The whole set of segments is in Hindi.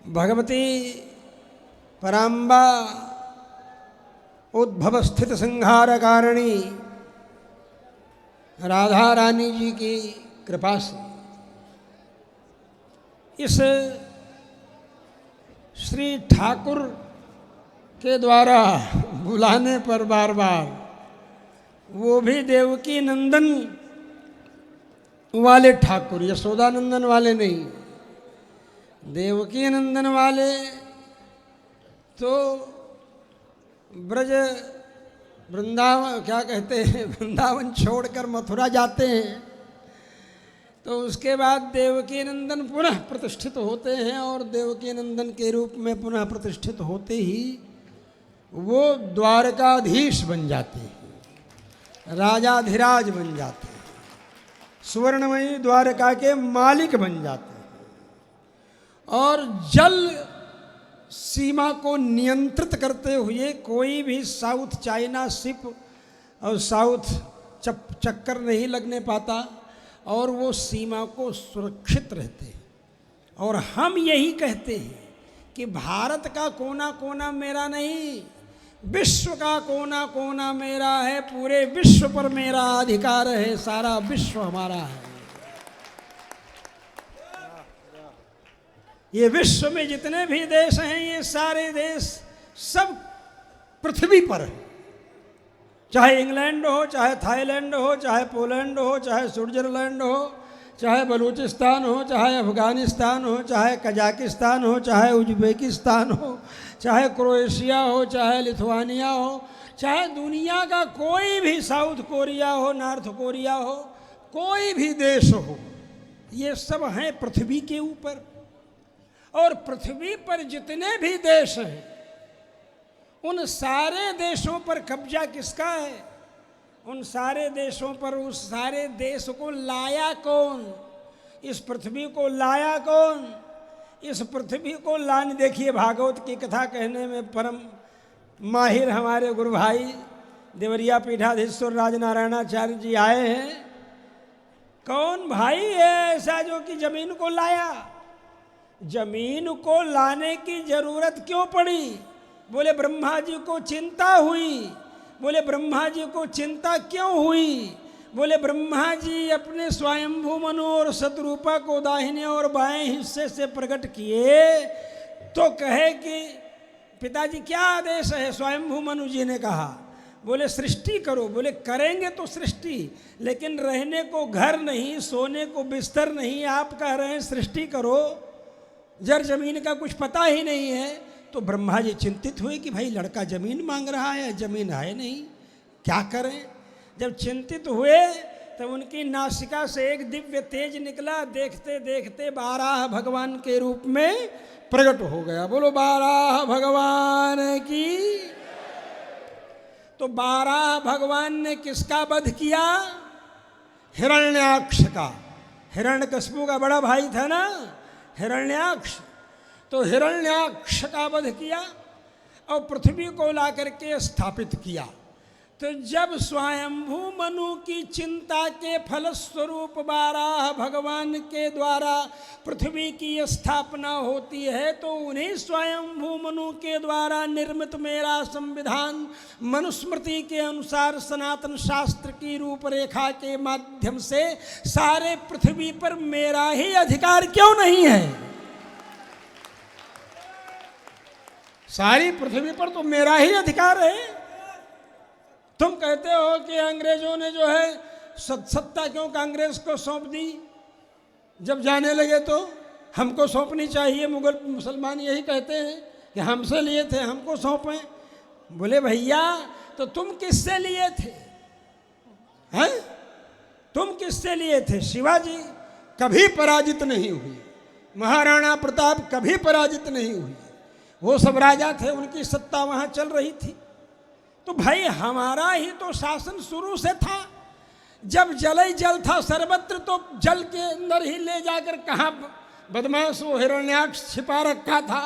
भगवती पराम्बा उद्भव स्थित संहार कारिणी राधा रानी जी की कृपा से इस श्री ठाकुर के द्वारा बुलाने पर बार बार, वो भी देवकी नंदन वाले ठाकुर, यशोदानंदन वाले नहीं, देवकी नंदन वाले तो ब्रज वृंदावन क्या कहते हैं, वृंदावन छोड़कर मथुरा जाते हैं, तो उसके बाद देवकी नंदन पुनः प्रतिष्ठित होते हैं और देवकी नंदन के रूप में पुनः प्रतिष्ठित होते ही वो द्वारकाधीश बन जाते हैं, राजाधिराज बन जाते हैं, सुवर्णमयी द्वारका के मालिक बन जाते हैं और जल सीमा को नियंत्रित करते हुए कोई भी साउथ चाइना शिप और साउथ चक्कर नहीं लगने पाता और वो सीमा को सुरक्षित रहते हैं। और हम यही कहते हैं कि भारत का कोना कोना मेरा नहीं, विश्व का कोना कोना मेरा है, पूरे विश्व पर मेरा अधिकार है, सारा विश्व हमारा है। ये विश्व में जितने भी देश हैं, ये सारे देश सब पृथ्वी पर है, चाहे इंग्लैंड हो, चाहे थाईलैंड हो, चाहे पोलैंड हो, चाहे स्विट्जरलैंड हो, चाहे बलूचिस्तान हो, चाहे अफगानिस्तान हो, चाहे कजाकिस्तान हो, चाहे उज्बेकिस्तान हो, चाहे क्रोएशिया हो, चाहे लिथुआनिया हो, चाहे दुनिया का कोई भी, साउथ कोरिया हो, नॉर्थ कोरिया हो, कोई भी देश हो, ये सब हैं पृथ्वी के ऊपर। और पृथ्वी पर जितने भी देश हैं, उन सारे देशों पर कब्जा किसका है? उन सारे देशों पर, उस सारे देश को लाया कौन? इस पृथ्वी को लाया कौन? इस पृथ्वी को लाने, देखिए भागवत की कथा कहने में परम माहिर हमारे गुरु भाई देवरिया पीठाधीश्वर राजनारायणाचार्य जी आए हैं। कौन भाई है ऐसा जो कि जमीन को लाया? जमीन को लाने की जरूरत क्यों पड़ी? बोले ब्रह्मा जी को चिंता हुई। बोले ब्रह्मा जी को चिंता क्यों हुई? बोले ब्रह्मा जी अपने स्वयंभू मनु और शतरूपा को दाहिने और बाएं हिस्से से प्रकट किए तो कहे कि पिताजी क्या आदेश है? स्वयंभू मनु जी ने कहा, बोले सृष्टि करो। बोले करेंगे तो सृष्टि, लेकिन रहने को घर नहीं, सोने को बिस्तर नहीं, आप कह रहे हैं सृष्टि करो, जर जमीन का कुछ पता ही नहीं है। तो ब्रह्मा जी चिंतित हुए कि भाई लड़का जमीन मांग रहा है, जमीन है नहीं, क्या करें? जब चिंतित हुए तब उनकी नासिका से एक दिव्य तेज निकला, देखते देखते 12 भगवान के रूप में प्रकट हो गया। बोलो 12 भगवान की। तो 12 भगवान ने किसका वध किया? हिरण्याक्ष का। हिरण्यकशिपु का बड़ा भाई था ना हिरण्याक्ष, तो हिरण्याक्ष का वध किया और पृथ्वी को ला करके स्थापित किया। तो जब स्वयंभू मनु की चिंता के फलस्वरूप 12 भगवान के द्वारा पृथ्वी की स्थापना होती है, तो उन्हीं स्वयंभू मनु के द्वारा निर्मित मेरा संविधान मनुस्मृति के अनुसार सनातन शास्त्र की रूपरेखा के माध्यम से सारे पृथ्वी पर मेरा ही अधिकार क्यों नहीं है? सारी पृथ्वी पर तो मेरा ही अधिकार है। तुम कहते हो कि अंग्रेजों ने जो है सत्ता क्यों कांग्रेस को सौंप दी? जब जाने लगे तो हमको सौंपनी चाहिए। मुसलमान यही कहते हैं कि हमसे लिए थे, हमको सौंपें। बोले भैया तो तुम किससे लिए थे? हैं? तुम किससे लिए थे? शिवाजी कभी पराजित नहीं हुई, महाराणा प्रताप कभी पराजित नहीं हुई, वो सब राजा थे, उनकी सत्ता वहाँ चल रही थी। तो भाई हमारा ही तो शासन शुरू से था। जब जल ही जल था सर्वत्र, तो जल के अंदर ही ले जाकर कहाँ बदमाश वो हिरण्याक्ष छिपा रखा था।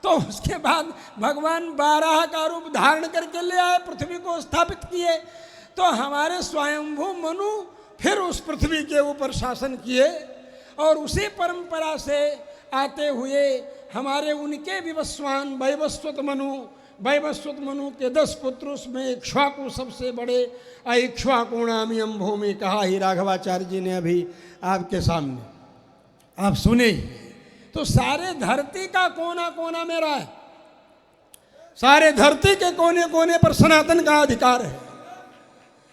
तो उसके बाद भगवान 12 का रूप धारण करके ले आए, पृथ्वी को स्थापित किए। तो हमारे स्वयंभू मनु फिर उस पृथ्वी के ऊपर शासन किए और उसी परंपरा से आते हुए हमारे उनके विवस्वान वैवस्वत मनु के 10 पुत्र, उसमें इक्ष्वाकु सबसे बड़े। इक्ष्वाकुणामियम भूमि, कहा ही राघवाचार्य जी ने अभी आपके सामने, आप सुने। तो सारे धरती का कोना कोना मेरा है, सारे धरती के कोने कोने पर सनातन का अधिकार है।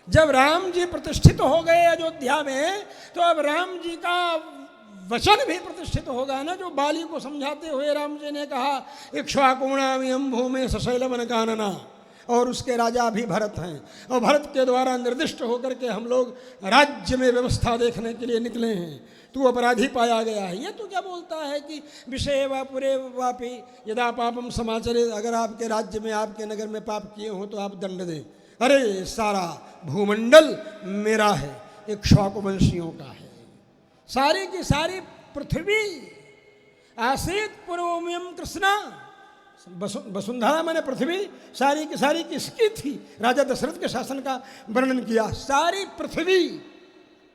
जब राम जी प्रतिष्ठित हो गए अयोध्या में, तो अब राम जी का वचन भी प्रतिष्ठित होगा ना, जो बाली को समझाते हुए राम जी ने कहा इक्ष्वाकुणामियम भूमि सशैलवन कानना, और उसके राजा भी भरत हैं, और भरत के द्वारा निर्दिष्ट होकर के हम लोग राज्य में व्यवस्था देखने के लिए निकले हैं। तू अपराधी पाया गया है। ये तो क्या बोलता है कि विषय व पुरे वापी यदा पापम समाचरे, अगर आपके राज्य में आपके नगर में पाप किए हो तो आप दंड दें। अरे सारा भूमंडल मेरा है, इक्ष्वाकु वंशियों का है, सारी की सारी पृथ्वी। आसीत पूर्वमियम कृष्णा, वसुंधरा मैंने पृथ्वी सारी की सारी किसकी थी? राजा दशरथ के शासन का वर्णन किया। सारी पृथ्वी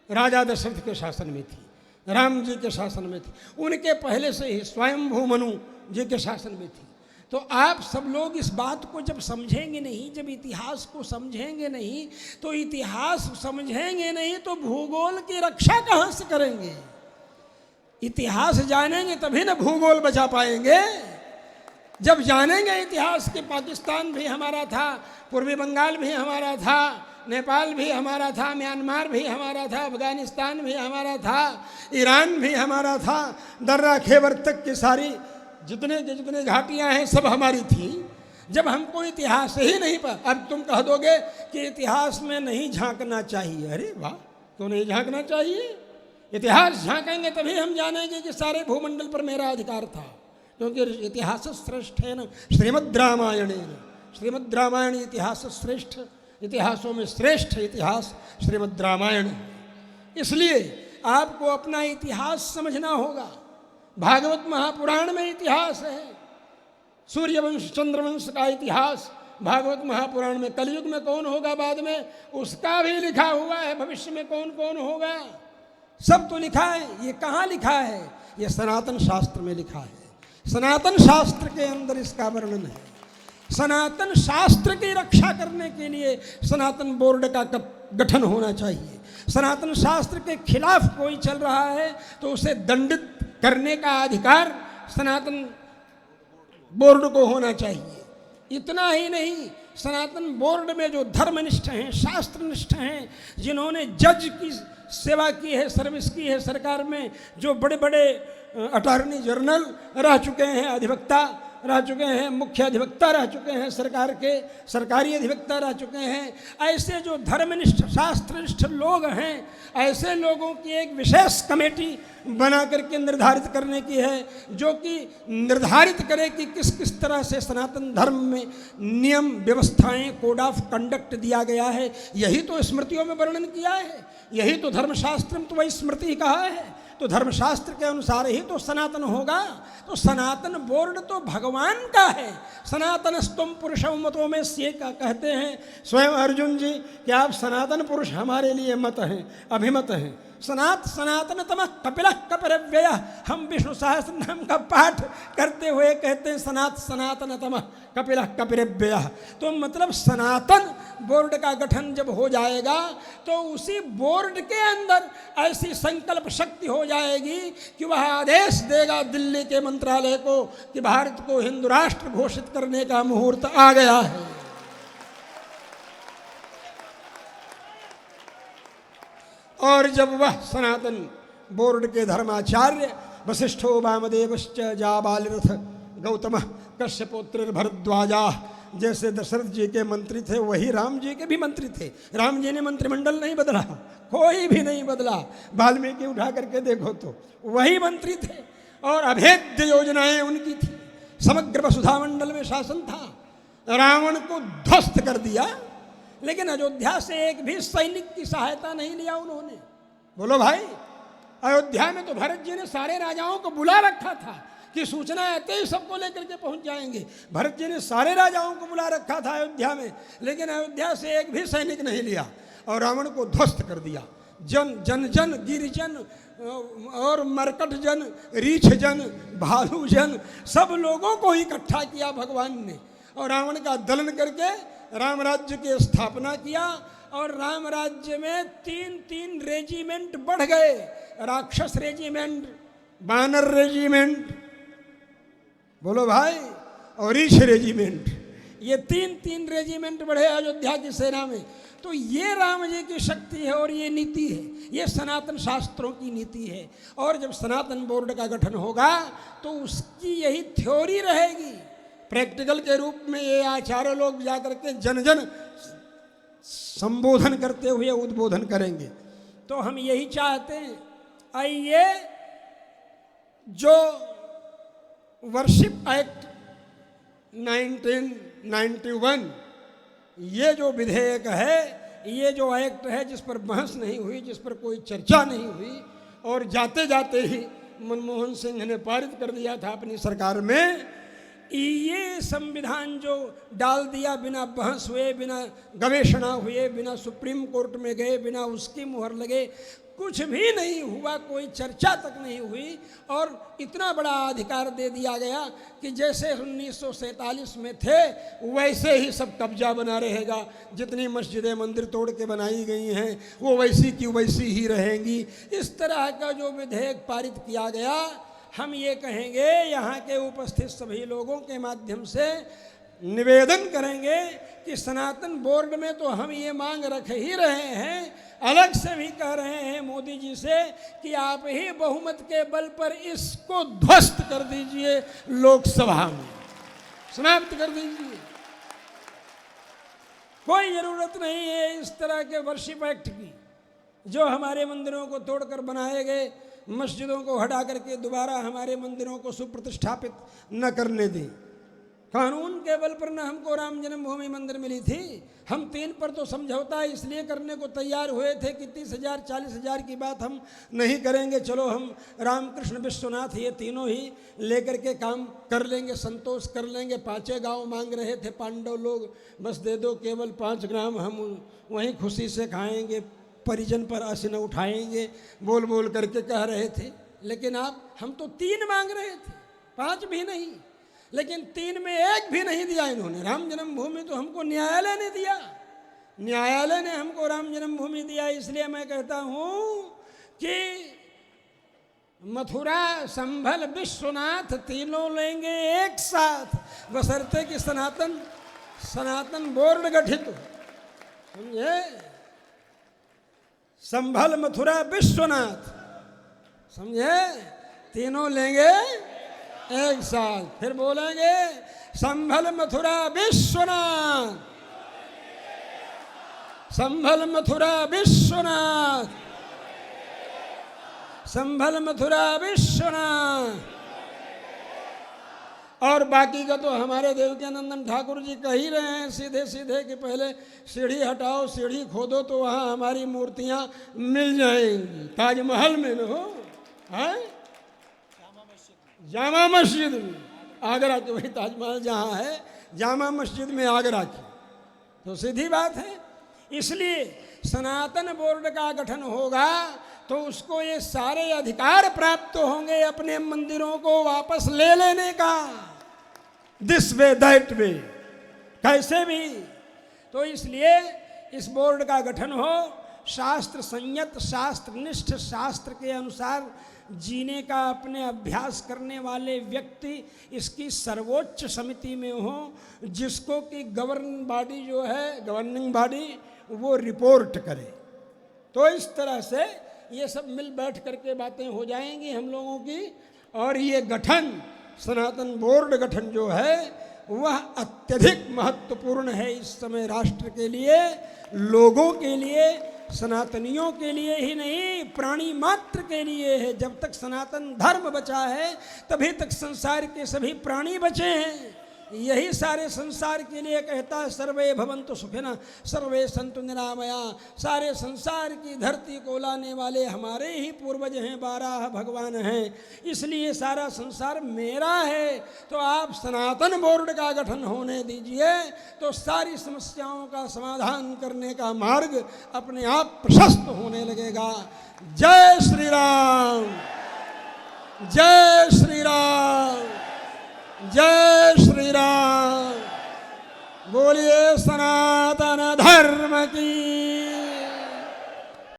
राजा दशरथ के शासन में थी, राम जी के शासन में थी, उनके पहले से ही स्वयंभू मनु जी के शासन में थी। तो आप सब लोग इस बात को जब समझेंगे नहीं, जब इतिहास को समझेंगे नहीं, तो इतिहास समझेंगे नहीं तो भूगोल की रक्षा कहाँ से करेंगे? इतिहास जानेंगे तभी ना भूगोल बचा पाएंगे। जब जानेंगे इतिहास कि पाकिस्तान भी हमारा था, पूर्वी बंगाल भी हमारा था, नेपाल भी हमारा था, म्यांमार भी हमारा था, अफगानिस्तान भी हमारा था, ईरान भी हमारा था, दर्रा खैबर तक की सारी जितने घाटियां हैं सब हमारी थी। जब हमको इतिहास ही नहीं अब तुम कह दोगे कि इतिहास में नहीं झांकना चाहिए। अरे वाह, क्यों नहीं झांकना चाहिए? इतिहास झांकेंगे तभी हम जानेंगे कि सारे भूमंडल पर मेरा अधिकार था, क्योंकि इतिहास श्रेष्ठ है न श्रीमद् रामायण। श्रीमद् रामायण इतिहास श्रेष्ठ, इतिहासों में श्रेष्ठ इतिहास श्रीमद् रामायण। इसलिए आपको अपना इतिहास समझना होगा। भागवत महापुराण में इतिहास है, सूर्यवंश चंद्रवंश का इतिहास भागवत महापुराण में। कलयुग में कौन होगा बाद में, उसका भी लिखा हुआ है। भविष्य में कौन कौन होगा सब तो लिखा है। ये कहाँ लिखा है? ये सनातन शास्त्र में लिखा है। सनातन शास्त्र के अंदर इसका वर्णन है। सनातन शास्त्र की रक्षा करने के लिए सनातन बोर्ड का गठन होना चाहिए। सनातन शास्त्र के खिलाफ कोई चल रहा है तो उसे दंडित करने का अधिकार सनातन बोर्ड को होना चाहिए। इतना ही नहीं, सनातन बोर्ड में जो धर्मनिष्ठ हैं, शास्त्रनिष्ठ हैं, जिन्होंने जज की सेवा की है, सर्विस की है सरकार में, जो बड़े बड़े अटॉर्नी जनरल रह चुके हैं, अधिवक्ता रह चुके हैं, मुख्य अधिवक्ता रह चुके हैं सरकार के, सरकारी अधिवक्ता रह चुके हैं, ऐसे जो धर्मनिष्ठ शास्त्रनिष्ठ लोग हैं, ऐसे लोगों की एक विशेष कमेटी बना करके निर्धारित करने की है, जो कि निर्धारित करे कि किस किस तरह से सनातन धर्म में नियम व्यवस्थाएं, कोड ऑफ कंडक्ट दिया गया है। यही तो स्मृतियों में वर्णन किया है, यही तो धर्मशास्त्र में तो वही स्मृति कहा है। तो धर्मशास्त्र के अनुसार ही तो सनातन होगा। तो सनातन बोर्ड तो भगवान का है। सनातन स्तुम पुरुषम मतो में से का कहते हैं स्वयं अर्जुन जी कि आप सनातन पुरुष हमारे लिए मत हैं, अभिमत हैं। सनातनतम कपिलः कपिरव्यय, हम विष्णु सहस्त्र नाम का पाठ करते हुए कहते हैं सनातनतम कपिलः कपिरव्यय। तो मतलब सनातन बोर्ड का गठन जब हो जाएगा तो उसी बोर्ड के अंदर ऐसी संकल्प शक्ति हो जाएगी कि वह आदेश देगा दिल्ली के मंत्रालय को कि भारत को हिंदू राष्ट्र घोषित करने का मुहूर्त आ गया है। और जब वह सनातन बोर्ड के धर्माचार्य वशिष्ठो वामदेवश्च जाबालिरथ गौतम कश्यपोत्र भरद्वाजा जैसे दशरथ जी के मंत्री थे, वही राम जी के भी मंत्री थे। राम जी ने मंत्रिमंडल नहीं बदला, कोई भी नहीं बदला। वाल्मीकि उठा करके देखो तो वही मंत्री थे और अभेद्य योजनाएं उनकी थी। समग्र वसुधा मंडल में शासन था। रावण को ध्वस्त कर दिया, लेकिन अयोध्या से एक भी सैनिक की सहायता नहीं लिया उन्होंने। बोलो भाई, अयोध्या में तो भरत जी ने सारे राजाओं को बुला रखा था कि सूचना आते ही सबको लेकर के पहुंच जाएंगे। भरत जी ने सारे राजाओं को बुला रखा था अयोध्या में, लेकिन अयोध्या से एक भी सैनिक नहीं लिया और रावण को ध्वस्त कर दिया। जन जन जन गिरिजन और मरकट जन, रीछ जन, भालू जन, सब लोगों को इकट्ठा किया भगवान ने और रावण का दलन करके राम राज्य की स्थापना किया। और राम राज्य में 3-3 रेजिमेंट बढ़ गए, राक्षस रेजिमेंट, बानर रेजिमेंट, बोलो भाई, और रीछ रेजिमेंट, ये 3-3 रेजिमेंट बढ़े अयोध्या की सेना में। तो ये राम जी की शक्ति है और ये नीति है, ये सनातन शास्त्रों की नीति है। और जब सनातन बोर्ड का गठन होगा तो उसकी यही थ्योरी रहेगी। प्रैक्टिकल के रूप में ये आचार्य लोग जाकर के जन जन संबोधन करते हुए उद्बोधन करेंगे। तो हम यही चाहते हैं, आइए जो वर्शिप एक्ट 1991, ये जो विधेयक है, ये जो एक्ट है जिस पर बहस नहीं हुई, जिस पर कोई चर्चा नहीं हुई और जाते जाते ही मनमोहन सिंह ने पारित कर दिया था अपनी सरकार में, ये संविधान जो डाल दिया बिना बहस हुए, बिना गवेषणा हुए, बिना सुप्रीम कोर्ट में गए, बिना उसकी मुहर लगे, कुछ भी नहीं हुआ, कोई चर्चा तक नहीं हुई और इतना बड़ा अधिकार दे दिया गया कि जैसे 1947 में थे वैसे ही सब कब्जा बना रहेगा। जितनी मस्जिदें मंदिर तोड़ के बनाई गई हैं वो वैसी की वैसी ही रहेंगी। इस तरह का जो विधेयक पारित किया गया, हम ये कहेंगे, यहाँ के उपस्थित सभी लोगों के माध्यम से निवेदन करेंगे कि सनातन बोर्ड में तो हम ये मांग रख ही रहे हैं, अलग से भी कह रहे हैं मोदी जी से कि आप ही बहुमत के बल पर इसको ध्वस्त कर दीजिए, लोकसभा में समाप्त कर दीजिए। कोई जरूरत नहीं है इस तरह के वर्शिप एक्ट की, जो हमारे मंदिरों को तोड़कर बनाए गए, मस्जिदों को हटा करके दोबारा हमारे मंदिरों को सुप्रतिष्ठापित न करने दें। कानून के बल पर न हमको राम जन्मभूमि मंदिर मिली थी। हम 3 पर तो समझौता इसलिए करने को तैयार हुए थे कि 30,000 40,000 की बात हम नहीं करेंगे, चलो हम रामकृष्ण विश्वनाथ ये तीनों ही लेकर के काम कर लेंगे, संतोष कर लेंगे। 5 गांव मांग रहे थे पांडव लोग, बस दे दो केवल 5 ग्राम, हम वहीं खुशी से खाएंगे, परिजन पर आसीना उठाएंगे, बोल बोल करके कह रहे थे। लेकिन हम तो 3 मांग रहे थे, 5 भी नहीं, लेकिन 3 में 1 भी नहीं दिया इन्होंने। राम जन्मभूमि तो हमको न्यायालय ने दिया, न्यायालय ने हमको राम जन्मभूमि दिया। इसलिए मैं कहता हूं कि मथुरा, संभल, विश्वनाथ तीनों लेंगे एक साथ, बशर्ते कि सनातन बोर्ड गठित हो, समझे। संभल, मथुरा, विश्वनाथ, समझे, तीनों लेंगे एक साथ। फिर बोलेंगे संभल, मथुरा, विश्वनाथ, संभल, मथुरा, विश्वनाथ, संभल, मथुरा, विश्वनाथ। और बाकी का तो हमारे देवकीनंदन ठाकुर जी कह ही रहे हैं सीधे सीधे कि पहले सीढ़ी हटाओ, सीढ़ी खोदो तो वहाँ हमारी मूर्तियाँ मिल जाएंगी। ताजमहल में न हो, है जामा मस्जिद में, आगरा के वही ताजमहल जहाँ है, जामा मस्जिद में आगरा की, तो सीधी बात है। इसलिए सनातन बोर्ड का गठन होगा तो उसको ये सारे अधिकार प्राप्त होंगे अपने मंदिरों को वापस ले लेने का, दिस वे दैट वे, कैसे भी। तो इसलिए इस बोर्ड का गठन हो, शास्त्र संयत, शास्त्रनिष्ठ, शास्त्र के अनुसार जीने का अपने अभ्यास करने वाले व्यक्ति इसकी सर्वोच्च समिति में हो, जिसको कि गवर्निंग बॉडी जो है, गवर्निंग बॉडी, वो रिपोर्ट करे। तो इस तरह से ये सब मिल बैठ करके बातें हो जाएंगी हम लोगों की। और ये गठन, सनातन बोर्ड गठन जो है वह अत्यधिक महत्वपूर्ण है इस समय राष्ट्र के लिए, लोगों के लिए, सनातनियों के लिए ही नहीं, प्राणी मात्र के लिए है। जब तक सनातन धर्म बचा है तभी तक संसार के सभी प्राणी बचे हैं। यही सारे संसार के लिए कहता है सर्वे भवन्तु सुखिनः सर्वे सन्तु निरामया। सारे संसार की धरती को लाने वाले हमारे ही पूर्वज हैं, 12 भगवान हैं, इसलिए सारा संसार मेरा है। तो आप सनातन बोर्ड का गठन होने दीजिए तो सारी समस्याओं का समाधान करने का मार्ग अपने आप प्रशस्त होने लगेगा। जय श्री राम, जय श्री राम, जय श्री राम। बोलिए सनातन धर्म की।